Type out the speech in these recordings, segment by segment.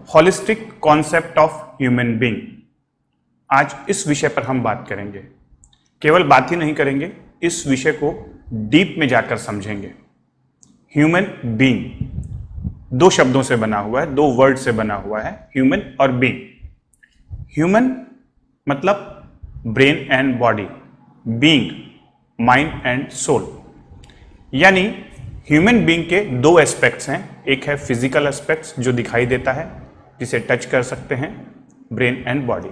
Holistic concept of human being. आज इस विषय पर हम बात करेंगे। केवल बात ही नहीं करेंगे, इस विषय को डीप में जाकर समझेंगे। ह्यूमन बीइंग दो शब्दों से बना हुआ है, दो वर्ड से बना हुआ है, ह्यूमन और बीइंग। ह्यूमन मतलब brain and body, being mind and soul. यानी ह्यूमन बीइंग के दो एस्पेक्ट्स हैं। एक है फिजिकल एस्पेक्ट्स जो दिखाई देता है, जिसे टच कर सकते हैं, ब्रेन एंड बॉडी,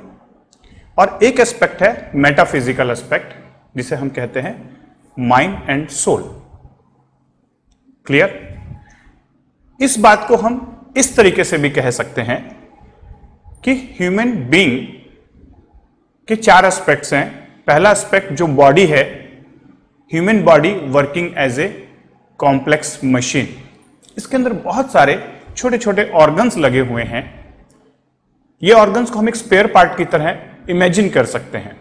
और एक एस्पेक्ट है मेटाफिजिकल एस्पेक्ट जिसे हम कहते हैं माइंड एंड सोल। क्लियर? इस बात को हम इस तरीके से भी कह सकते हैं कि ह्यूमन बीइंग के चार एस्पेक्ट्स हैं। पहला एस्पेक्ट जो बॉडी है, human body working as a complex machine. इसके अंदर बहुत सारे छोटे छोटे ऑर्गन्स लगे हुए हैं। ये ऑर्गन्स को हम एक स्पेयर पार्ट की तरह इमेजिन कर सकते हैं,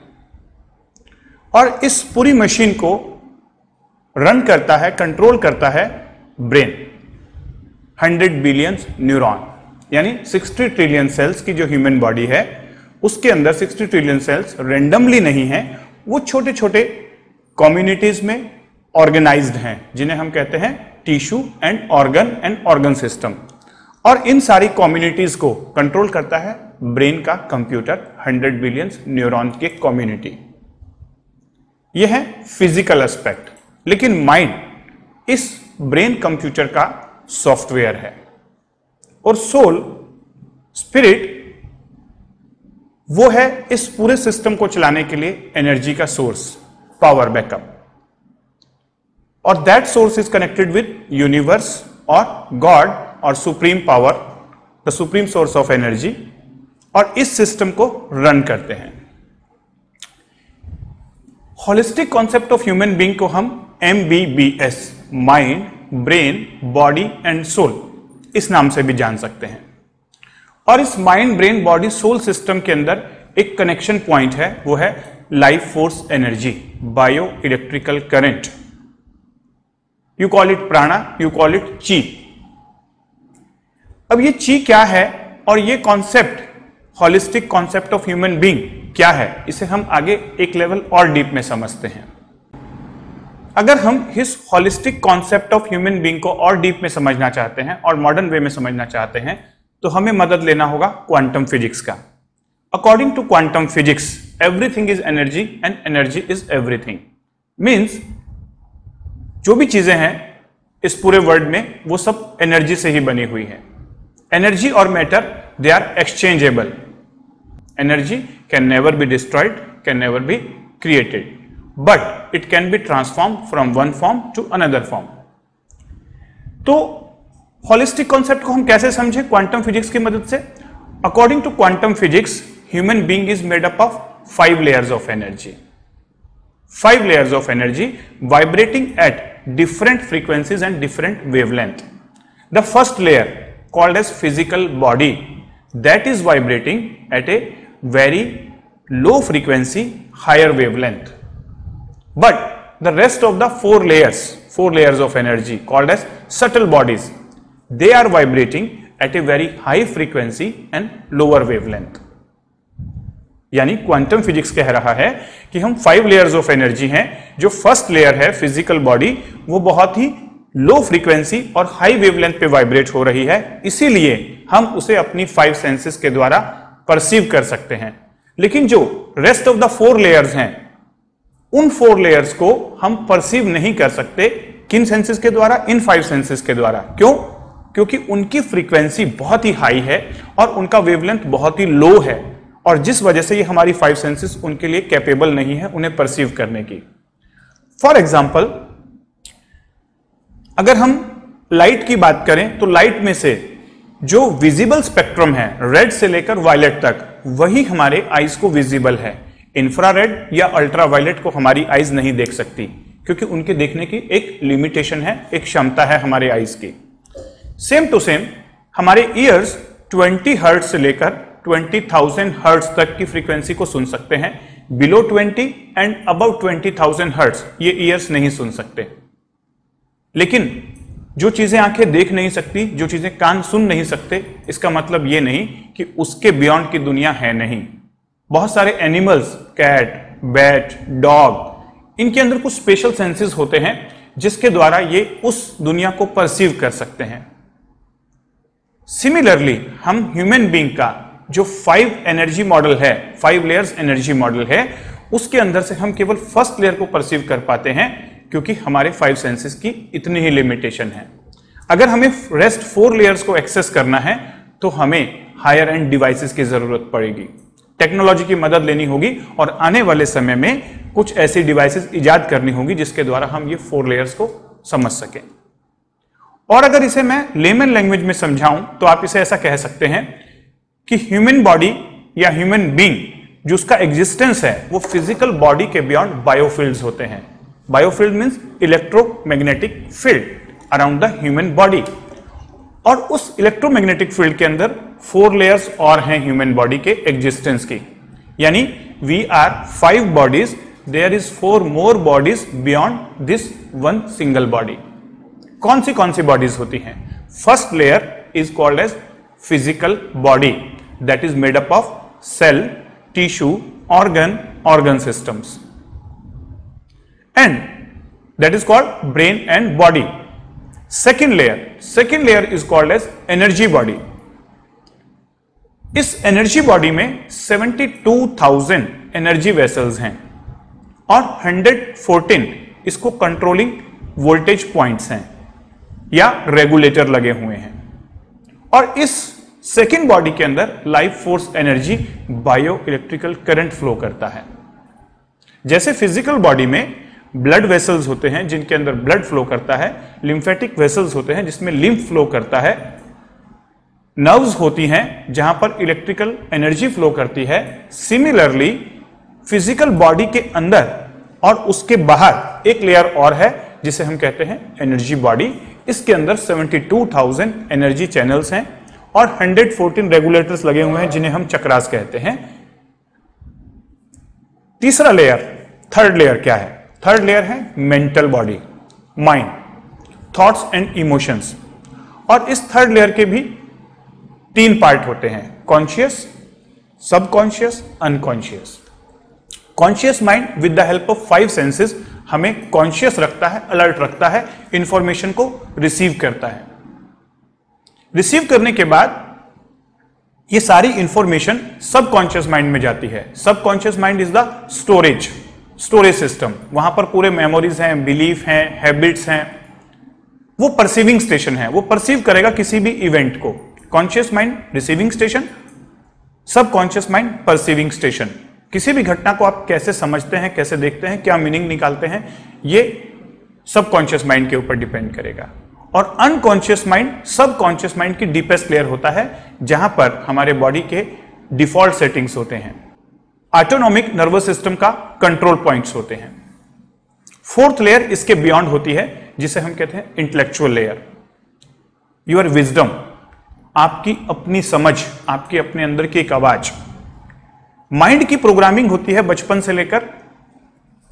और इस पूरी मशीन को रन करता है, कंट्रोल करता है ब्रेन। 100 बिलियन न्यूरॉन, यानी 60 ट्रिलियन सेल्स की जो ह्यूमन बॉडी है, उसके अंदर 60 ट्रिलियन सेल्स रेंडमली नहीं है, वो छोटे छोटे कम्युनिटीज में ऑर्गेनाइज्ड हैं, जिन्हें हम कहते हैं टिश्यू एंड ऑर्गन सिस्टम। और इन सारी कम्युनिटीज को कंट्रोल करता है ब्रेन का कंप्यूटर, 100 बिलियन न्यूरॉन के कम्युनिटी। यह है फिजिकल एस्पेक्ट। लेकिन माइंड इस ब्रेन कंप्यूटर का सॉफ्टवेयर है, और सोल, स्पिरिट, वो है इस पूरे सिस्टम को चलाने के लिए एनर्जी का सोर्स, पावर बैकअप। और that source is connected with universe और गॉड और supreme power, the supreme source of energy, और इस सिस्टम को रन करते हैं। Holistic concept of human being को हम MBBS, mind, brain, body and soul, इस नाम से भी जान सकते हैं। और इस mind, brain, body, soul system के अंदर एक कनेक्शन पॉइंट है, वो है life force energy, bio electrical current. You call it प्राणा, यू कॉल इट ची। अब ये ची क्या है, और ये concept, holistic concept of human being क्या है, इसे हम आगे एक लेवल और डीप में समझते हैं। अगर हम इस holistic concept of human being को और डीप में समझना चाहते हैं और मॉडर्न वे में समझना चाहते हैं, तो हमें मदद लेना होगा क्वांटम फिजिक्स का। According to quantum physics, everything is energy and energy is everything. Means जो भी चीजें हैं इस पूरे वर्ल्ड में, वो सब एनर्जी से ही बनी हुई है। एनर्जी और matter, they are exchangeable. Energy can never be destroyed, can never be created, but it can be transform from one form to another form. तो होलिस्टिक कॉन्सेप्ट को हम कैसे समझें क्वांटम फिजिक्स की मदद से? According to quantum physics, human being is made up of 5 layers of energy. 5 layers of energy vibrating at different frequencies and different wavelength. The first layer, called as physical body, that is vibrating at a very low frequency, higher wavelength. But the rest of the 4 layers of energy, called as subtle bodies, they are vibrating at a very high frequency and lower wavelength. यानी quantum physics कह रहा है कि हम 5 layers of energy हैं। जो first layer है physical body, वो बहुत ही लो फ्रीक्वेंसी और हाई वेवलेंथ पे वाइब्रेट हो रही है, इसीलिए हम उसे अपनी 5 सेंसेस के द्वारा परसीव कर सकते हैं। लेकिन जो रेस्ट ऑफ द 4 layers हैं, उन 4 layers को हम परसीव नहीं कर सकते। किन सेंसेस के द्वारा? इन 5 सेंसेस के द्वारा। क्यों? क्योंकि उनकी फ्रीक्वेंसी बहुत ही हाई है और उनका वेवलेंथ बहुत ही लो है, और जिस वजह से ये हमारी 5 सेंसेस उनके लिए कैपेबल नहीं है उन्हें परसीव करने की। फॉर एग्जाम्पल, अगर हम लाइट की बात करें तो लाइट में से जो विजिबल स्पेक्ट्रम है, रेड से लेकर वायलेट तक, वही हमारे आईज को विजिबल है। इंफ्रारेड या अल्ट्रा वायलेट को हमारी आईज नहीं देख सकती, क्योंकि उनके देखने की एक लिमिटेशन है, एक क्षमता है हमारे आईज की। सेम टू सेम हमारे ईयर्स 20 हर्ट्ज से लेकर 20,000 हर्ट्ज तक की फ्रीक्वेंसी को सुन सकते हैं। बिलो 20 एंड अबव 20,000 हर्ट्ज ये ईयर्स नहीं सुन सकते। लेकिन जो चीजें आंखें देख नहीं सकती, जो चीजें कान सुन नहीं सकते, इसका मतलब ये नहीं कि उसके बियॉन्ड की दुनिया है नहीं। बहुत सारे एनिमल्स, कैट, बैट, डॉग, इनके अंदर कुछ स्पेशल सेंसेस होते हैं जिसके द्वारा ये उस दुनिया को परसीव कर सकते हैं। सिमिलरली हम ह्यूमन बीइंग का जो 5 एनर्जी मॉडल है, 5 लेयर्स एनर्जी मॉडल है, उसके अंदर से हम केवल फर्स्ट लेयर को परसीव कर पाते हैं क्योंकि हमारे 5 सेंसेस की इतनी ही लिमिटेशन है। अगर हमें रेस्ट 4 लेयर्स को एक्सेस करना है तो हमें हायर एंड डिवाइसेस की जरूरत पड़ेगी, टेक्नोलॉजी की मदद लेनी होगी और आने वाले समय में कुछ ऐसी डिवाइसेस इजाद करनी होगी जिसके द्वारा हम ये 4 लेयर्स को समझ सकें। और अगर इसे मैं लेमन लैंग्वेज में समझाऊं तो आप इसे ऐसा कह सकते हैं कि ह्यूमन बॉडी या ह्यूमन बीइंग जो उसका एग्जिस्टेंस है वो फिजिकल बॉडी के बियॉन्ड बायोफील्ड्स होते हैं। Biofield means electromagnetic field around the human body, और उस इलेक्ट्रोमैग्नेटिक फील्ड के अंदर 4 लेयर्स और हैं ह्यूमन बॉडी के एग्जिस्टेंस की, यानी we are 5 bodies, there is 4 more bodies beyond this one single body. कौन सी बॉडीज होती हैं? First layer is called as physical body, that is made up of cell, tissue, organ systems, and that is called brain and body. Second layer is called as energy body. इस energy body में 72,000 energy vessels हैं और 114 इसको controlling voltage points हैं या regulator लगे हुए हैं। और इस सेकेंड बॉडी के अंदर life force energy bio electrical current flow करता है। जैसे फिजिकल बॉडी में ब्लड वेसल्स होते हैं जिनके अंदर ब्लड फ्लो करता है, लिम्फेटिक वेसल्स होते हैं जिसमें लिम्फ फ्लो करता है, नर्व्स होती हैं जहां पर इलेक्ट्रिकल एनर्जी फ्लो करती है। सिमिलरली फिजिकल बॉडी के अंदर और उसके बाहर एक लेयर और है जिसे हम कहते हैं एनर्जी बॉडी। इसके अंदर 72,000 एनर्जी चैनल्स हैं और 114 रेगुलेटर्स लगे हुए हैं जिन्हें हम चक्रास कहते हैं। तीसरा लेयर, थर्ड लेयर क्या है? थर्ड लेयर है mental body, mind, thoughts and emotions. और इस थर्ड लेयर के भी 3 पार्ट होते हैं, conscious, subconscious, unconscious. Conscious mind with the help of 5 senses हमें कॉन्शियस रखता है, अलर्ट रखता है, इंफॉर्मेशन को रिसीव करता है। रिसीव करने के बाद ये सारी इंफॉर्मेशन सबकॉन्शियस माइंड में जाती है। Subconscious mind is the storage system. वहां पर पूरे मेमोरीज हैं, बिलीफ हैं, हैबिट्स हैं। वो परसीविंग स्टेशन है, वो परसीव करेगा किसी भी इवेंट को। Conscious mind receiving station, subconscious mind perceiving station. किसी भी घटना को आप कैसे समझते हैं, कैसे देखते हैं, क्या मीनिंग निकालते हैं, ये सबकॉन्शियस माइंड के ऊपर डिपेंड करेगा। और अनकॉन्शियस माइंड सबकॉन्शियस माइंड की डीपेस्ट लेयर होता है जहां पर हमारे बॉडी के डिफॉल्ट सेटिंग्स होते हैं, ऑटोनॉमिक नर्वस सिस्टम का कंट्रोल पॉइंट्स होते हैं। फोर्थ लेयर इसके बियॉन्ड होती है जिसे हम कहते हैं इंटेलेक्चुअल लेयर। योर विजडम, आपकी अपनी समझ, आपकी अपने अंदर की एक आवाज। माइंड की प्रोग्रामिंग होती है बचपन से लेकर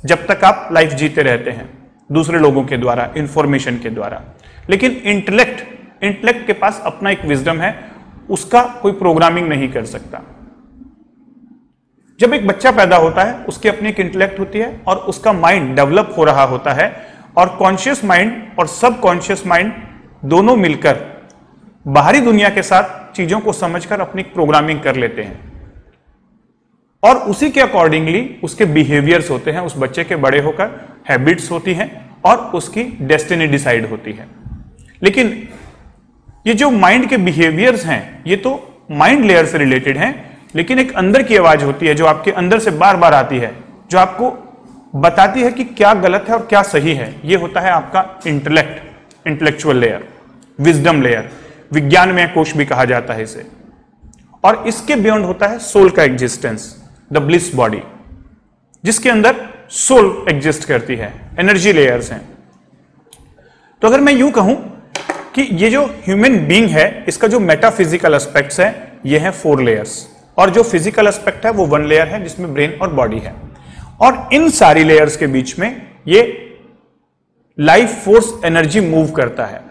जब तक आप लाइफ जीते रहते हैं, दूसरे लोगों के द्वारा, इंफॉर्मेशन के द्वारा। लेकिन इंटेलेक्ट के पास अपना एक विजडम है, उसका कोई प्रोग्रामिंग नहीं कर सकता। जब एक बच्चा पैदा होता है उसकी अपनी एक इंटेलेक्ट होती है और उसका माइंड डेवलप हो रहा होता है, और कॉन्शियस माइंड और सबकॉन्शियस माइंड दोनों मिलकर बाहरी दुनिया के साथ चीजों को समझकर अपनी प्रोग्रामिंग कर लेते हैं और उसी के अकॉर्डिंगली उसके बिहेवियर्स होते हैं। उस बच्चे के बड़े होकर हैबिट्स होती हैं और उसकी डेस्टिनी डिसाइड होती है। लेकिन ये जो माइंड के बिहेवियर्स हैं ये तो माइंड लेयर से रिलेटेड हैं, लेकिन एक अंदर की आवाज होती है जो आपके अंदर से बार बार आती है, जो आपको बताती है कि क्या गलत है और क्या सही है। ये होता है आपका इंटेलेक्चुअल लेयर, विजडम लेयर, विज्ञान में कोश भी कहा जाता है इसे। और इसके बियॉन्ड होता है सोल का एग्जिस्टेंस, द ब्लिस बॉडी, जिसके अंदर सोल एग्जिस्ट करती है, एनर्जी लेयर्स हैं। तो अगर मैं यूं कहूं कि ये जो ह्यूमन बीइंग है इसका जो मेटाफिजिकल एस्पेक्ट्स है ये है 4 लेयर्स, और जो फिजिकल एस्पेक्ट है वो 1 लेयर है जिसमें ब्रेन और बॉडी है। और इन सारी लेयर्स के बीच में ये लाइफ फोर्स एनर्जी मूव करता है।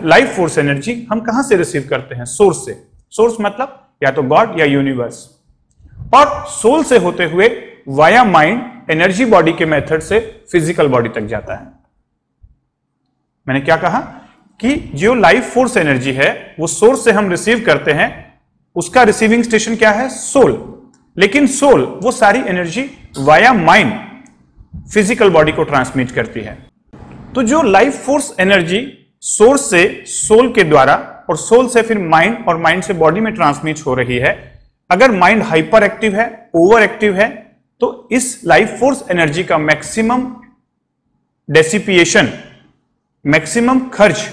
लाइफ फोर्स एनर्जी हम कहां से रिसीव करते हैं? सोर्स से। सोर्स मतलब या तो गॉड या यूनिवर्स, और सोल से होते हुए वाया माइंड एनर्जी बॉडी के मेथड से फिजिकल बॉडी तक जाता है। मैंने क्या कहा कि जो लाइफ फोर्स एनर्जी है वो सोर्स से हम रिसीव करते हैं, उसका रिसीविंग स्टेशन क्या है? सोल। लेकिन सोल वो सारी energy via mind physical body को ट्रांसमिट करती है। तो जो लाइफ फोर्स एनर्जी सोर्स से सोल के द्वारा और सोल से फिर माइंड और माइंड से बॉडी में ट्रांसमिट हो रही है, अगर माइंड हाइपर एक्टिव है, ओवर एक्टिव है, तो इस लाइफ फोर्स एनर्जी का मैक्सिमम डेसिपिएशन, मैक्सिमम खर्च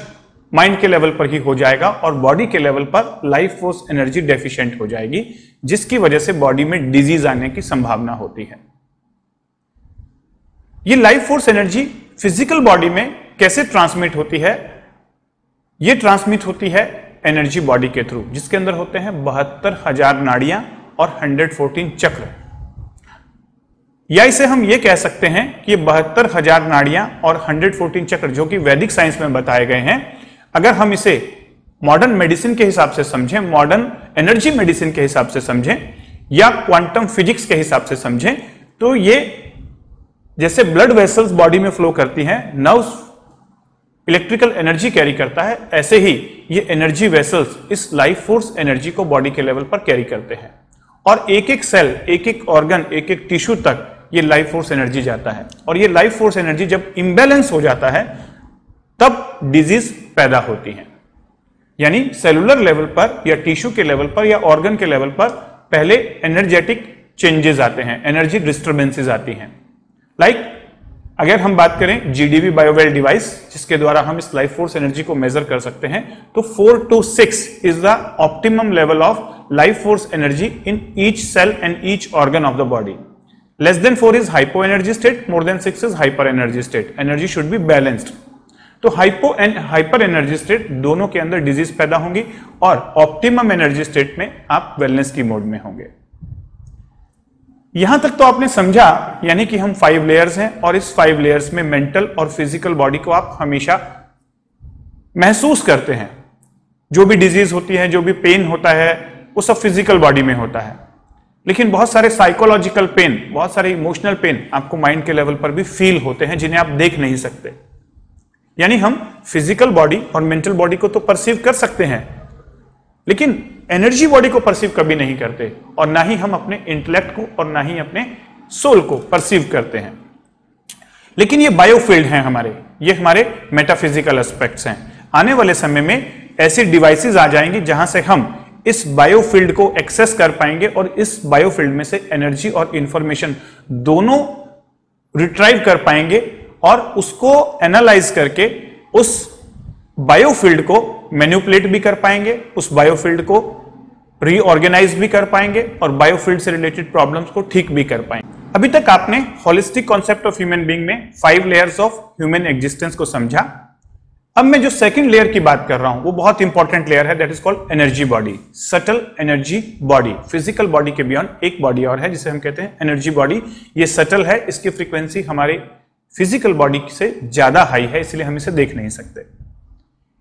माइंड के लेवल पर ही हो जाएगा और बॉडी के लेवल पर लाइफ फोर्स एनर्जी डेफिशिएंट हो जाएगी, जिसकी वजह से बॉडी में डिजीज आने की संभावना होती है। ये life force energy physical body में कैसे ट्रांसमिट होती है? ये ट्रांसमिट होती है एनर्जी बॉडी के थ्रू, जिसके अंदर होते हैं 72,000 नाड़ियां और 114 चक्र। या इसे हम ये कह सकते हैं कि 72,000 नाड़ियां और 114 चक्र जो कि वैदिक साइंस में बताए गए हैं, अगर हम इसे मॉडर्न मेडिसिन के हिसाब से समझें, मॉडर्न एनर्जी मेडिसिन के हिसाब से समझें या क्वांटम फिजिक्स के हिसाब से समझें, तो ये जैसे ब्लड वेसल्स बॉडी में फ्लो करती हैं, नर्व्स इलेक्ट्रिकल एनर्जी कैरी करता है, ऐसे ही ये एनर्जी वेसल्स इस लाइफ फोर्स एनर्जी को बॉडी के लेवल पर कैरी करते हैं और एक एक सेल, एक एक ऑर्गन, एक एक टिश्यू तक ये लाइफ फोर्स एनर्जी जाता है। और ये लाइफ फोर्स एनर्जी जब इम्बैलेंस हो जाता है तब डिजीज पैदा होती है। यानी सेलुलर लेवल पर या टिश्यू के लेवल पर या ऑर्गन के लेवल पर पहले एनर्जेटिक चेंजेस आते हैं, एनर्जी डिस्टर्बेंसेस आती हैं। लाइक अगर हम बात करें जीडीवी बायोवेल डिवाइस, जिसके द्वारा हम इस लाइफ फोर्स एनर्जी को मेजर कर सकते हैं, तो 4 to 6 is the optimum level of life force energy in each cell and each organ of the body. Less than 4 is hypo energy state, more than 6 is hyper energy state. Energy should be balanced. तो hypo and hyper energy state दोनों के अंदर disease पैदा होंगी और optimum energy state में आप wellness की मोड में होंगे। यहां तक तो आपने समझा, यानी कि हम 5 लेयर्स हैं और इस 5 लेयर्स में मेंटल और फिजिकल बॉडी को आप हमेशा महसूस करते हैं। जो भी डिजीज होती है, जो भी पेन होता है, वो सब फिजिकल बॉडी में होता है। लेकिन बहुत सारे साइकोलॉजिकल पेन, बहुत सारे इमोशनल पेन आपको माइंड के लेवल पर भी फील होते हैं, जिन्हें आप देख नहीं सकते। यानी हम फिजिकल बॉडी और मेंटल बॉडी को तो परसीव कर सकते हैं, लेकिन एनर्जी बॉडी को परसीव कभी नहीं करते, और ना ही हम अपने इंटेलेक्ट को और ना ही अपने सोल को परसीव करते हैं। लेकिन ये बायोफील्ड हैं हमारे, ये हमारे मेटाफिजिकल एस्पेक्ट्स हैं। आने वाले समय में ऐसी डिवाइसेस आ जाएंगी जहां से हम इस बायोफील्ड को एक्सेस कर पाएंगे और इस बायोफील्ड में से एनर्जी और इंफॉर्मेशन दोनों रिट्राइव कर पाएंगे और उसको एनालाइज करके उस बायोफील्ड को मैनिपुलेट भी कर पाएंगे, उस बायोफील्ड को रीऑर्गेनाइज भी कर पाएंगे और बायोफील्ड से रिलेटेड प्रॉब्लम्स को ठीक भी कर पाएंगे। अभी तक आपने holistic concept of human being में 5 लेयर्स ऑफ ह्यूमन एग्जिस्टेंस को समझा। अब मैं जो सेकंड लेयर की बात कर रहा हूं वो बहुत इंपॉर्टेंट लेयर है, that is called energy body, subtle energy body. Physical body के बियॉन्ड एक बॉडी और है जिसे हम कहते हैं एनर्जी बॉडी। ये सटल है, इसकी फ्रीक्वेंसी हमारे फिजिकल बॉडी से ज्यादा हाई है, इसलिए हम इसे देख नहीं सकते।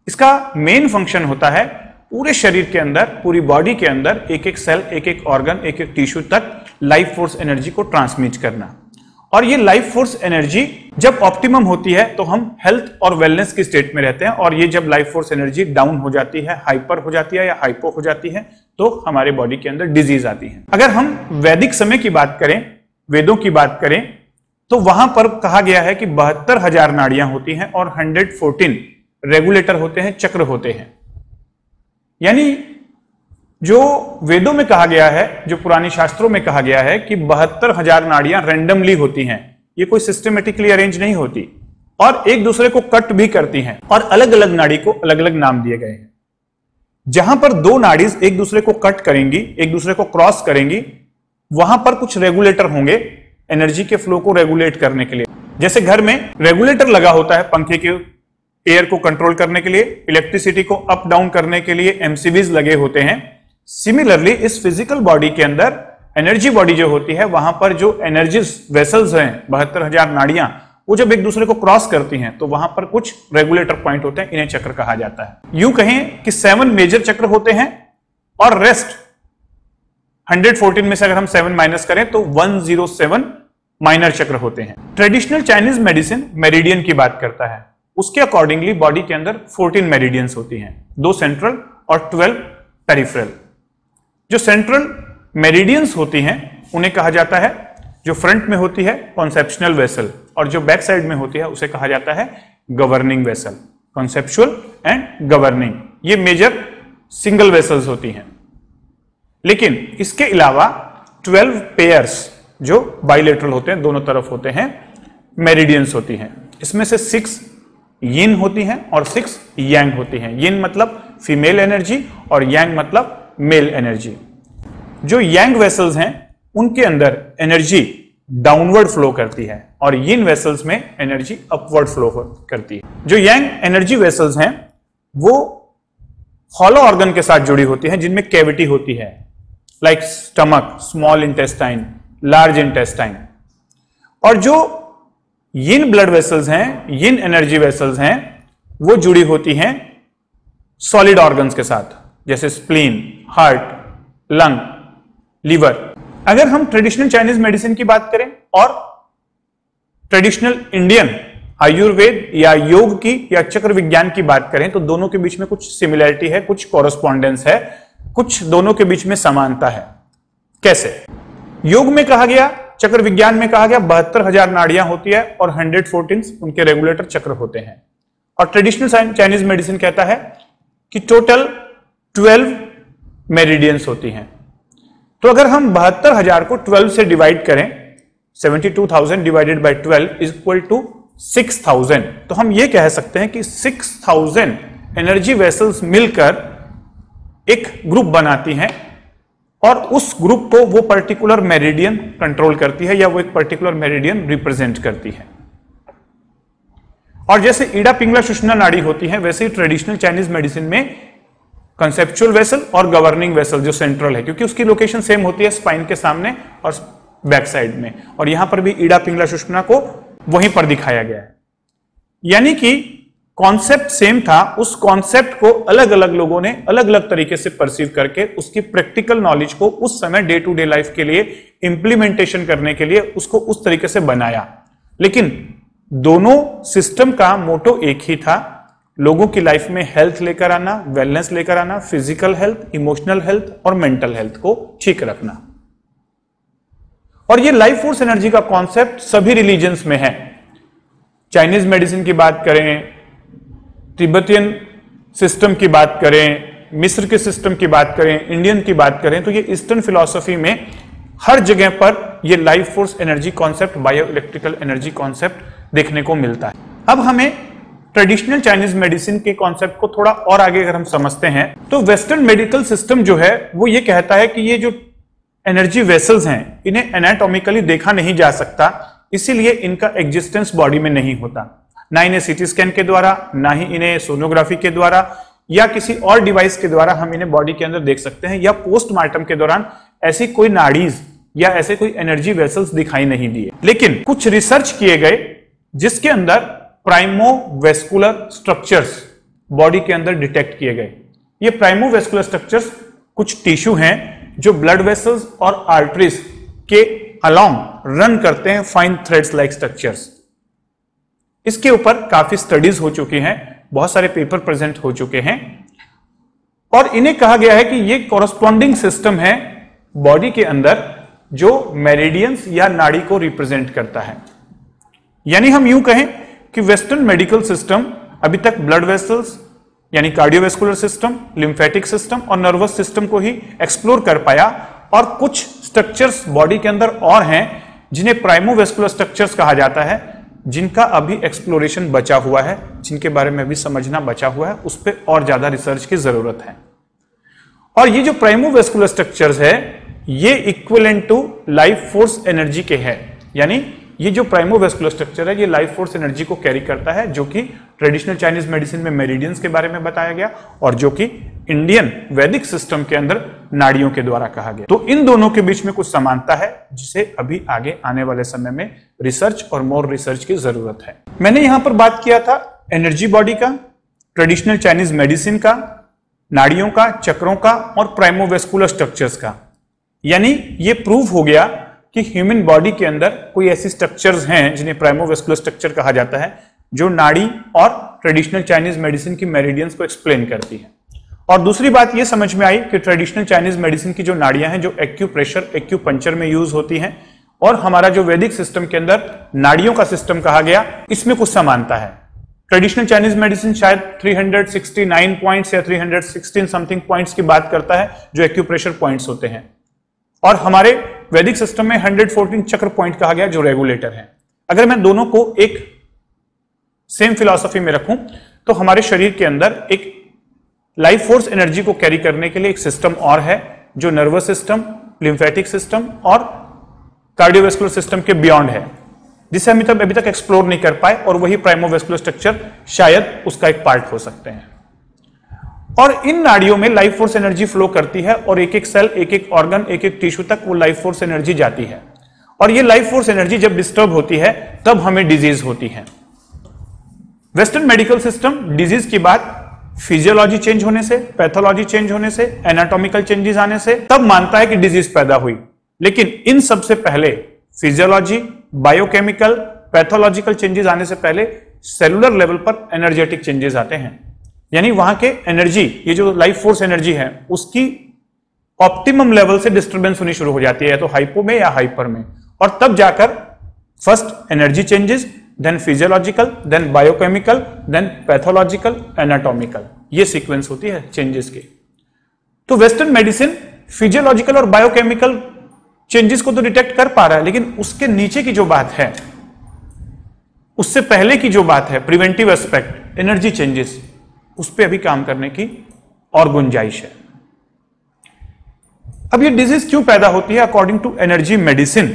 इसका मेन फंक्शन होता है पूरे शरीर के अंदर, पूरी बॉडी के अंदर एक एक सेल, एक एक ऑर्गन, एक एक टिश्यू तक लाइफ फोर्स एनर्जी को ट्रांसमिट करना। और ये लाइफ फोर्स एनर्जी जब ऑप्टिमम होती है तो हम हेल्थ और वेलनेस की स्टेट में रहते हैं, और ये जब लाइफ फोर्स एनर्जी डाउन हो जाती है, हाइपर हो जाती है या हाइपो हो जाती है, तो हमारे बॉडी के अंदर डिजीज आती है। अगर हम वैदिक समय की बात करें, वेदों की बात करें, तो वहां पर कहा गया है कि 72,000 नाड़ियां होती हैं और 114 रेगुलेटर होते हैं, चक्र होते हैं। यानी जो वेदों में कहा गया है, जो पुराने शास्त्रों में कहा गया है कि 72,000 नाड़ियां रैंडमली होती हैं, ये कोई सिस्टमेटिकली अरेंज नहीं होती और एक दूसरे को कट भी करती हैं, और अलग अलग नाड़ी को अलग अलग नाम दिए गए हैं। जहां पर 2 नाड़ीज एक दूसरे को कट करेंगी, एक दूसरे को क्रॉस करेंगी, वहां पर कुछ रेगुलेटर होंगे एनर्जी के फ्लो को रेगुलेट करने के लिए। जैसे घर में रेगुलेटर लगा होता है पंखे के एयर को कंट्रोल करने के लिए, इलेक्ट्रिसिटी को अप डाउन करने के लिए एमसीबीज लगे होते हैं। सिमिलरली इस फिजिकल बॉडी के अंदर एनर्जी बॉडी जो होती है, वहां पर जो एनर्जी वेसल्स हैं 72,000 नाड़ियां, वो जब एक दूसरे को क्रॉस करती हैं तो वहां पर कुछ रेगुलेटर पॉइंट होते हैं, इन्हें चक्र कहा जाता है। यूं कहें कि 7 मेजर चक्र होते हैं और रेस्ट 114 में से अगर हम 7 माइनस करें तो 107 माइनर चक्र होते हैं। ट्रेडिशनल चाइनीज मेडिसिन मेरिडियन की बात करता है, उसके अकॉर्डिंगली बॉडी के अंदर 14 मेरिडियंस होती हैं, 2 सेंट्रल और 12 पेरिफेरल। जो सेंट्रल मेरिडियंस होती हैं उन्हें कहा जाता है, जो फ्रंट में होती है कॉन्सेप्शनल वेसल और जो बैक साइड में होती है उसे कहा जाता है governing vessel. Conceptual and governing ये मेजर सिंगल वेसल्स होती हैं। लेकिन इसके अलावा 12 पेयर्स जो बाइलेटरल होते हैं, दोनों तरफ होते हैं, मेरिडियंस होती हैं। इसमें से 6 यिन होती हैं और 6 यांग होती हैं। यिन मतलब फीमेल एनर्जी और यांग मतलब मेल एनर्जी। जो यांग वेसल्स हैं उनके अंदर एनर्जी डाउनवर्ड फ्लो करती है और यिन वेसल्स में एनर्जी अपवर्ड फ्लो करती है। जो यांग एनर्जी वेसल्स हैं वो हॉलो ऑर्गन के साथ जुड़ी होती हैं जिनमें कैविटी होती है, like stomach, small intestine, large intestine. और जो यिन ब्लड वेसल्स हैं, यिन एनर्जी वेसल्स हैं, वो जुड़ी होती हैं सॉलिड ऑर्गन्स के साथ, जैसे स्प्लीन, हार्ट, लंग, लीवर। अगर हम ट्रेडिशनल चाइनीज मेडिसिन की बात करें और ट्रेडिशनल इंडियन आयुर्वेद या योग की या चक्र विज्ञान की बात करें तो दोनों के बीच में कुछ सिमिलरिटी है, कुछ कॉरेस्पॉन्डेंस है, कुछ दोनों के बीच में समानता है। कैसे? योग में कहा गया, चक्र विज्ञान में कहा गया 72,000 नाड़ियां होती है और 114 उनके रेगुलेटर चक्र होते हैं। और ट्रेडिशनल चाइनीज मेडिसिन कहता है कि टोटल 12 मेरिडियंस होती हैं। तो अगर हम 72,000 को 12 से डिवाइड करें, 72,000 divided by 12 is equal to 6,000, तो हम ये कह सकते हैं कि 6,000 एनर्जी वेसल्स मिलकर एक ग्रुप बनाती हैं और उस ग्रुप को वो पर्टिकुलर मेरिडियन कंट्रोल करती है या वो एक पर्टिकुलर मेरिडियन रिप्रेजेंट करती है। और जैसे ईडा पिंगला सुषुम्ना नाड़ी होती है, वैसे ही ट्रेडिशनल चाइनीज मेडिसिन में कंसेप्चुअल वेसल और गवर्निंग वेसल जो सेंट्रल है, क्योंकि उसकी लोकेशन सेम होती है स्पाइन के सामने और बैक साइड में, और यहां पर भी ईडा पिंगला सुषुम्ना को वहीं पर दिखाया गया है। यानी कि कॉन्सेप्ट सेम था, उस कॉन्सेप्ट को अलग अलग लोगों ने अलग अलग तरीके से परसीव करके उसकी प्रैक्टिकल नॉलेज को उस समय डे टू डे लाइफ के लिए इंप्लीमेंटेशन करने के लिए उसको उस तरीके से बनाया। लेकिन दोनों सिस्टम का मोटो एक ही था, लोगों की लाइफ में हेल्थ लेकर आना, वेलनेस लेकर आना, फिजिकल हेल्थ, इमोशनल हेल्थ और मेंटल हेल्थ को ठीक रखना। और ये लाइफ फोर्स एनर्जी का कॉन्सेप्ट सभी रिलीजन्स में है। चाइनीज मेडिसिन की बात करें, तिब्बतियन सिस्टम की बात करें, मिस्र के सिस्टम की बात करें, इंडियन की बात करें, तो ये ईस्टर्न फिलॉसफी में हर जगह पर ये life force energy concept, bio electrical energy concept देखने को मिलता है। अब हमें ट्रेडिशनल चाइनीज मेडिसिन के कॉन्सेप्ट को थोड़ा और आगे अगर हम समझते हैं तो वेस्टर्न मेडिकल सिस्टम जो है वो ये कहता है कि ये जो एनर्जी वेसल्स हैं इन्हें एनाटॉमिकली देखा नहीं जा सकता, इसीलिए इनका एग्जिस्टेंस बॉडी में नहीं होता, ना इन्हें सीटी स्कैन के द्वारा, ना ही इन्हें सोनोग्राफी के द्वारा या किसी और डिवाइस के द्वारा हम इन्हें बॉडी के अंदर देख सकते हैं, या पोस्टमार्टम के दौरान ऐसी कोई नाड़ीज या ऐसे कोई एनर्जी वेसल्स दिखाई नहीं दिए। लेकिन कुछ रिसर्च किए गए जिसके अंदर प्राइमोवेस्कुलर स्ट्रक्चर्स बॉडी के अंदर डिटेक्ट किए गए। ये प्राइमोवेस्कुलर स्ट्रक्चर्स कुछ टिश्यू हैं जो ब्लड वेसल्स और आर्टरीज के अलोंग रन करते हैं, फाइन थ्रेड्स लाइक स्ट्रक्चर्स। इसके ऊपर काफी स्टडीज हो चुकी हैं, बहुत सारे पेपर प्रेजेंट हो चुके हैं और इन्हें कहा गया है कि ये कॉरस्पॉन्डिंग सिस्टम है बॉडी के अंदर जो मेरिडियंस या नाड़ी को रिप्रेजेंट करता है। यानी हम यूं कहें कि वेस्टर्न मेडिकल सिस्टम अभी तक ब्लड वेसल्स यानी कार्डियोवेस्कुलर सिस्टम, लिम्फेटिक सिस्टम और नर्वस सिस्टम को ही एक्सप्लोर कर पाया, और कुछ स्ट्रक्चर्स बॉडी के अंदर और हैं जिन्हें प्राइमोवेस्कुलर स्ट्रक्चर्स कहा जाता है, जिनका अभी एक्सप्लोरेशन बचा हुआ है, जिनके बारे में अभी समझना बचा हुआ है, उस पर और ज्यादा रिसर्च की जरूरत है। और ये जो प्राइमोवेस्कुलर स्ट्रक्चर्स है ये equivalent to life force energy के है, यानी ये जो प्राइमोवेस्कुलर स्ट्रक्चर है ये लाइफ फोर्स एनर्जी को कैरी करता है, जो कि ट्रेडिशनल चाइनीज मेडिसिन में मेरिडियंस के बारे में बताया गया और जो कि इंडियन वैदिक सिस्टम के अंदर नाड़ियों के द्वारा कहा गया। तो इन दोनों के बीच में कुछ समानता है जिसे अभी आगे आने वाले समय में रिसर्च और मोर रिसर्च की जरूरत है। मैंने यहां पर बात किया था एनर्जी बॉडी का, ट्रेडिशनल चाइनीज मेडिसिन का, नाड़ियों का, चक्रों का और प्राइमोवेस्कुलर स्ट्रक्चर्स का। यानी ये प्रूव हो गया कि ह्यूमन बॉडी के अंदर कोई ऐसी स्ट्रक्चर्स हैं जिन्हें प्राइमोवेस्कुलर स्ट्रक्चर कहा जाता है, जो नाड़ी और ट्रेडिशनल चाइनीज मेडिसिन की मेरिडियंस को एक्सप्लेन करती है। और दूसरी बात ये समझ में आई कि ट्रेडिशनल चाइनीज मेडिसिन की जो नाड़ियां हैं जो एक्यूप्रेशर, एक्यूपंक्चर में यूज होती हैं, और हमारा जो वैदिक सिस्टम के अंदर नाड़ियों का सिस्टम कहा गया, इसमें कुछ समानता है। ट्रेडिशनल चाइनीज मेडिसिन शायद 369 पॉइंट्स या 316 समथिंग पॉइंट्स की बात करता है जो एक्यूप्रेशर पॉइंट्स होते हैं, और हमारे वैदिक सिस्टम में 114 चक्र पॉइंट कहा गया जो रेगुलेटर है। अगर मैं दोनों को एक सेम फिलॉसफी में रखूं तो हमारे शरीर के अंदर एक लाइफ फोर्स एनर्जी को कैरी करने के लिए एक सिस्टम और है जो नर्वस सिस्टम, लिम्फेटिक सिस्टम और कार्डियोवेस्कुलर सिस्टम के बियॉन्ड है, जिसे हम अभी तक एक्सप्लोर नहीं कर पाए, और वही प्राइमोवेस्कुलर स्ट्रक्चर शायद उसका एक पार्ट हो सकते हैं। और इन नाड़ियों में लाइफ फोर्स एनर्जी फ्लो करती है और एक एक सेल, एक एक ऑर्गन, एक एक टिश्यू तक वो लाइफ फोर्स एनर्जी जाती है, और ये लाइफ फोर्स एनर्जी जब डिस्टर्ब होती है तब हमें डिजीज होती है। वेस्टर्न मेडिकल सिस्टम डिजीज की बात फिजियोलॉजी चेंज होने से, पैथोलॉजी चेंज होने से, एनाटॉमिकल चेंजेस आने से तब मानता है कि डिजीज पैदा हुई, लेकिन इन सबसे पहले फिजियोलॉजी, बायोकेमिकल, पैथोलॉजिकल चेंजेस आने से पहले सेलुलर लेवल पर एनर्जेटिक चेंजेस आते हैं। यानी वहां के एनर्जी, ये जो लाइफ फोर्स एनर्जी है, उसकी ऑप्टिमम लेवल से डिस्टर्बेंस होनी शुरू हो जाती है, या तो हाइपो में या हाइपर में, और तब जाकर first energy changes, then physiological, then biochemical, then pathological, anatomical, ये सीक्वेंस होती है चेंजेस की। तो वेस्टर्न मेडिसिन फिजियोलॉजिकल और बायोकेमिकल चेंजेस को तो डिटेक्ट कर पा रहा है, लेकिन उसके नीचे की जो बात है, उससे पहले की जो बात है, प्रिवेंटिव एस्पेक्ट, एनर्जी चेंजेस, उस पर अभी काम करने की और गुंजाइश है। अब ये डिजीज क्यों पैदा होती है? अकॉर्डिंग टू एनर्जी मेडिसिन,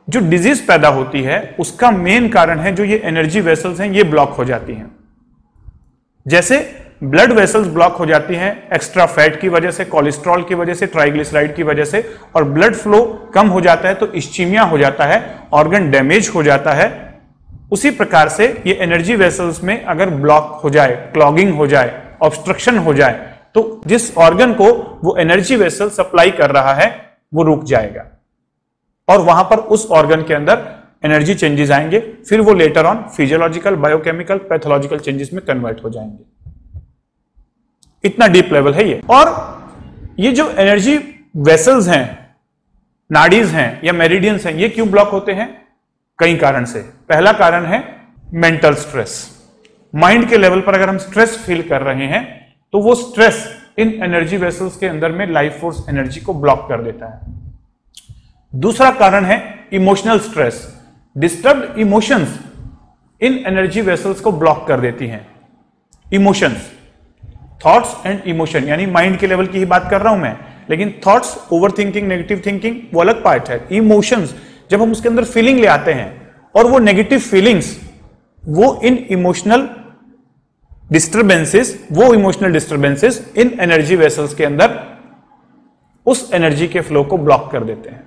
जो डिजीज पैदा होती है उसका मेन कारण है जो ये एनर्जी वेसल्स हैं, ये ब्लॉक हो जाती हैं। जैसे ब्लड वेसल्स ब्लॉक हो जाती हैं एक्स्ट्रा फैट की वजह से, कोलेस्ट्रॉल की वजह से, ट्राइग्लिसराइड की वजह से, और ब्लड फ्लो कम हो जाता है तो इस्चीमिया हो जाता है, ऑर्गन डैमेज हो जाता है। उसी प्रकार से ये एनर्जी वेसल्स में अगर ब्लॉक हो जाए, क्लॉगिंग हो जाए, ऑब्स्ट्रक्शन हो जाए, तो जिस ऑर्गन को वो एनर्जी वेसल सप्लाई कर रहा है वो रुक जाएगा, और वहां पर उस ऑर्गन के अंदर एनर्जी चेंजेस आएंगे, फिर वो later on physiological, biochemical, pathological changes में कन्वर्ट हो जाएंगे। इतना डीप लेवल है ये। और ये जो एनर्जी वेसल्स हैं, नाड़ीज हैं या मेरिडियंस हैं, ये क्यों ब्लॉक होते हैं? कई कारण से। पहला कारण है मेंटल स्ट्रेस। माइंड के लेवल पर अगर हम स्ट्रेस फील कर रहे हैं तो वो स्ट्रेस इन एनर्जी वेसल्स के अंदर में लाइफ फोर्स एनर्जी को ब्लॉक कर देता है। दूसरा कारण है emotional stress. Disturbed emotions in energy vessels को ब्लॉक कर देती हैं। इमोशंस, थॉट्स एंड इमोशन, यानी माइंड के लेवल की ही बात कर रहा हूं मैं, लेकिन thoughts, over thinking, negative thinking वो अलग पार्ट है। इमोशंस जब हम उसके अंदर फीलिंग ले आते हैं, और वो नेगेटिव फीलिंग्स, वो इमोशनल डिस्टर्बेंसेस इन एनर्जी वेसल्स के अंदर उस एनर्जी के फ्लो को ब्लॉक कर देते हैं।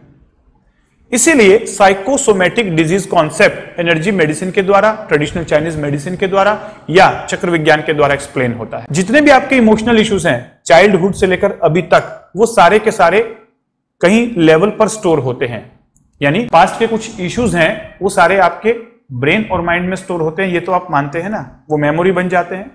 इसीलिए psychosomatic disease concept energy medicine के द्वारा, ट्रेडिशनल चाइनीज मेडिसिन के द्वारा या चक्र विज्ञान के द्वारा एक्सप्लेन होता है। जितने भी आपके इमोशनल इश्यूज हैं चाइल्डहुड से लेकर अभी तक, वो सारे के सारे कहीं लेवल पर स्टोर होते हैं। यानी पास्ट के कुछ इश्यूज हैं वो सारे आपके ब्रेन और माइंड में स्टोर होते हैं, ये तो आप मानते हैं ना, वो मेमोरी बन जाते हैं।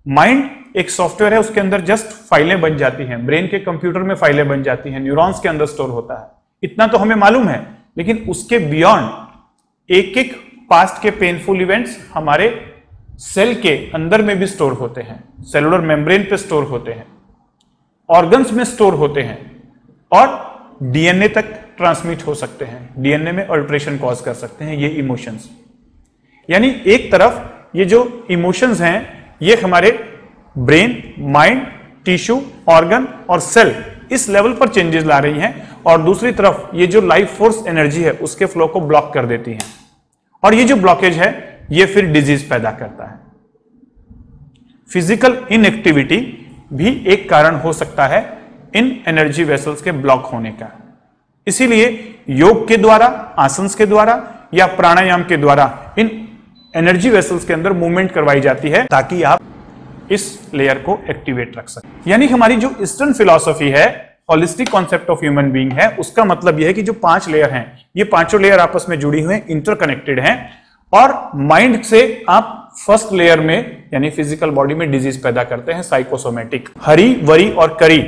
माइंड एक सॉफ्टवेयर है, उसके अंदर जस्ट फाइलें बन जाती हैं, ब्रेन के कंप्यूटर में फाइलें बन जाती हैं, न्यूरॉन्स के अंदर स्टोर होता है, इतना तो हमें मालूम है। लेकिन उसके बियॉन्ड एक एक पास्ट के पेनफुल इवेंट्स हमारे सेल के अंदर में भी स्टोर होते हैं, सेलुलर मेम्ब्रेन पे स्टोर होते हैं, ऑर्गन्स में स्टोर होते हैं, और डीएनए तक ट्रांसमिट हो सकते हैं, डीएनए में अल्टरेशन कॉज कर सकते हैं ये इमोशंस। यानी एक तरफ ये जो इमोशंस हैं ये हमारे ब्रेन, माइंड, टिश्यू, ऑर्गन और सेल इस लेवल पर चेंजेस ला रही हैं, और दूसरी तरफ ये जो लाइफ फोर्स एनर्जी है उसके फ्लो को ब्लॉक कर देती हैं। और ये जो ब्लॉकेज है ये फिर डिजीज पैदा करता है। फिजिकल इनएक्टिविटी भी एक कारण हो सकता है इन एनर्जी वेसल्स के ब्लॉक होने का। इसीलिए योग के द्वारा, आसन के द्वारा या प्राणायाम के द्वारा इन एनर्जी वेसल्स के अंदर मूवमेंट करवाई जाती है ताकि आप इस लेयर को एक्टिवेट रख सकें। यानी कि हमारी जो ईस्टर्न फिलॉसफी है, holistic concept of human being है, उसका मतलब यह है कि जो 5 लेयर हैं, ये पांचों लेयर आपस में जुड़ी हुई हैं, इंटरकनेक्टेड हैं, और माइंड से आप फर्स्ट लेयर में यानी फिजिकल बॉडी में डिजीज पैदा करते हैं, साइकोसोमेटिक। हरी, वरी और करी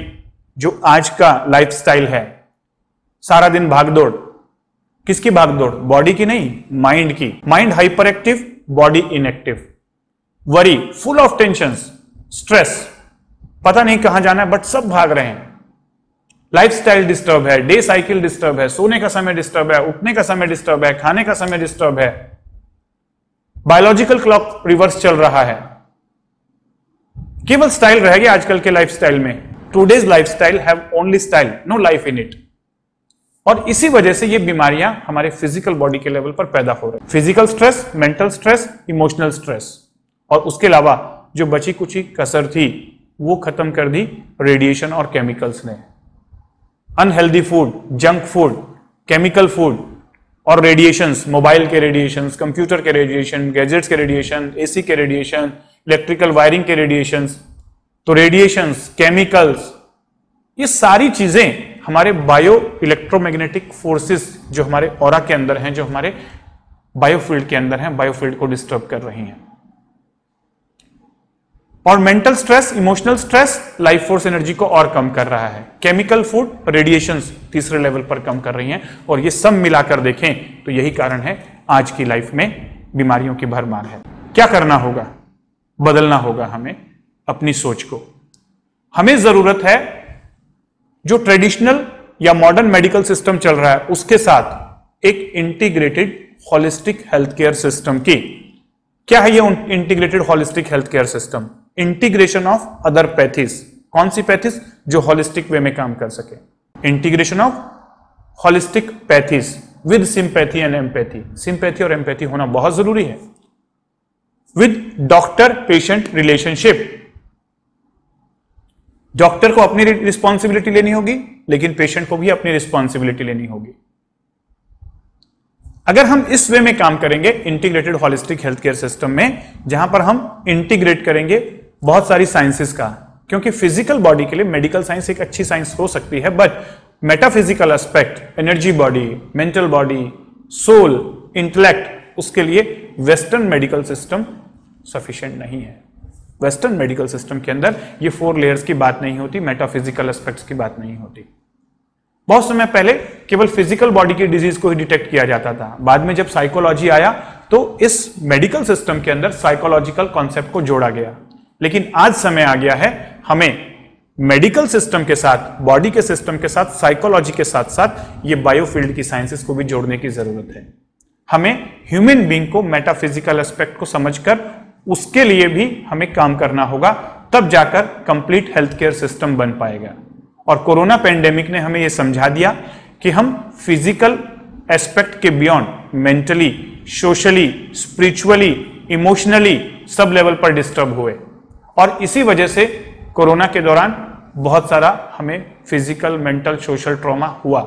जो आज का लाइफस्टाइल है, सारा दिन भागदौड़, किसकी भागदौड़? बॉडी की नहीं, माइंड की। Mind hyper active, body inactive. Worry, full of tensions, stress, पता नहीं कहां जाना है बट सब भाग रहे हैं। लाइफस्टाइल डिस्टर्ब है, डे साइकिल डिस्टर्ब है, सोने का समय डिस्टर्ब है, उठने का समय डिस्टर्ब है, खाने का समय डिस्टर्ब है, बायोलॉजिकल क्लॉक रिवर्स चल रहा है। केवल स्टाइल रह गया आजकल के लाइफस्टाइल में। Today's lifestyle have only style, no life in it. और इसी वजह से ये बीमारियां हमारे फिजिकल बॉडी के लेवल पर पैदा हो रही। Physical stress, mental stress, emotional stress, और उसके अलावा जो बची कुची कसर थी वो खत्म कर दी रेडिएशन और केमिकल्स ने। Unhealthy food, junk food, chemical food और रेडिएशंस, मोबाइल के रेडिएशंस, कंप्यूटर के रेडिएशन, गैजेट्स के रेडिएशन, एसी के रेडिएशन, इलेक्ट्रिकल वायरिंग के रेडिएशंस, तो रेडिएशंस, केमिकल्स, ये सारी चीजें हमारे बायो इलेक्ट्रोमैग्नेटिक फोर्सेस जो हमारे ऑरा के अंदर हैं, जो हमारे बायोफील्ड के अंदर हैं, बायोफील्ड को डिस्टर्ब कर रही हैं। और mental stress, emotional stress life force energy को और कम कर रहा है। केमिकल फूड, रेडिएशंस तीसरे लेवल पर कम कर रही हैं। और ये सब मिलाकर देखें तो यही कारण है आज की लाइफ में बीमारियों की भरमार है। क्या करना होगा? बदलना होगा हमें अपनी सोच को। हमें जरूरत है जो ट्रेडिशनल या मॉडर्न मेडिकल सिस्टम चल रहा है उसके साथ एक integrated holistic health care system की। क्या है ये integrated holistic health care system? Integration of other pathies. कौन सी पैथीज? जो होलिस्टिक वे में काम कर सके। Integration of holistic pathies with sympathy and empathy. Sympathy और एम्पैथी होना बहुत जरूरी है। With doctor patient relationship. Doctor को अपनी रिस्पॉन्सिबिलिटी लेनी होगी, लेकिन पेशेंट को भी अपनी रिस्पॉन्सिबिलिटी लेनी होगी। अगर हम इस वे में काम करेंगे integrated holistic health care system में, जहां पर हम इंटीग्रेट करेंगे बहुत सारी साइंसेस का, क्योंकि फिजिकल बॉडी के लिए मेडिकल साइंस एक अच्छी साइंस हो सकती है, but metaphysical aspect, energy body, mental body, soul, intellect, उसके लिए वेस्टर्न मेडिकल सिस्टम सफिशिएंट नहीं है। वेस्टर्न मेडिकल सिस्टम के अंदर ये 4 लेयर्स की बात नहीं होती, मेटाफिजिकल एस्पेक्ट्स की बात नहीं होती। बहुत समय पहले केवल फिजिकल बॉडी की डिजीज को ही डिटेक्ट किया जाता था। बाद में जब साइकोलॉजी आया तो इस मेडिकल सिस्टम के अंदर साइकोलॉजिकल कॉन्सेप्ट को जोड़ा गया। लेकिन आज समय आ गया है हमें मेडिकल सिस्टम के साथ, बॉडी के सिस्टम के साथ, साइकोलॉजी के साथ साथ ये बायोफील्ड की साइंसेस को भी जोड़ने की जरूरत है। हमें ह्यूमन बीइंग को मेटाफिजिकल एस्पेक्ट को समझकर उसके लिए भी हमें काम करना होगा, तब जाकर कंप्लीट हेल्थ केयर सिस्टम बन पाएगा। और कोरोना पेंडेमिक ने हमें यह समझा दिया कि हम फिजिकल एस्पेक्ट के beyond mentally, socially, spiritually, emotionally sub level पर डिस्टर्ब हुए। और इसी वजह से कोरोना के दौरान बहुत सारा हमें फिजिकल, मेंटल, सोशल ट्रॉमा हुआ।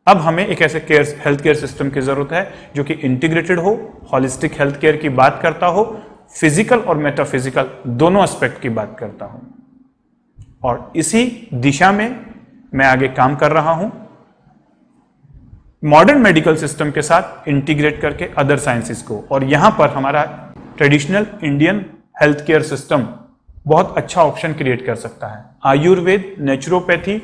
अब हमें एक ऐसे हेल्थ केयर सिस्टम की जरूरत है जो कि इंटीग्रेटेड हो, होलिस्टिक हेल्थ केयर की बात करता हो, फिजिकल और मेटाफिजिकल दोनों एस्पेक्ट की बात करता हूं। और इसी दिशा में मैं आगे काम कर रहा हूं, मॉडर्न मेडिकल सिस्टम के साथ इंटीग्रेट करके अदर साइंसेस को। और यहां पर हमारा traditional Indian health care system बहुत अच्छा ऑप्शन क्रिएट कर सकता है। आयुर्वेद, नेचुरोपैथी,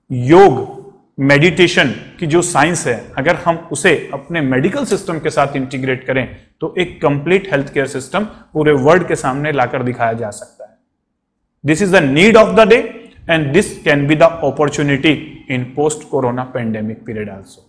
योग, मेडिटेशन की जो साइंस है, अगर हम उसे अपने मेडिकल सिस्टम के साथ इंटीग्रेट करें तो एक कंप्लीट हेल्थ केयर सिस्टम पूरे वर्ल्ड के सामने लाकर दिखाया जा सकता है। This is the need of the day and this can be the opportunity in post corona pandemic period also.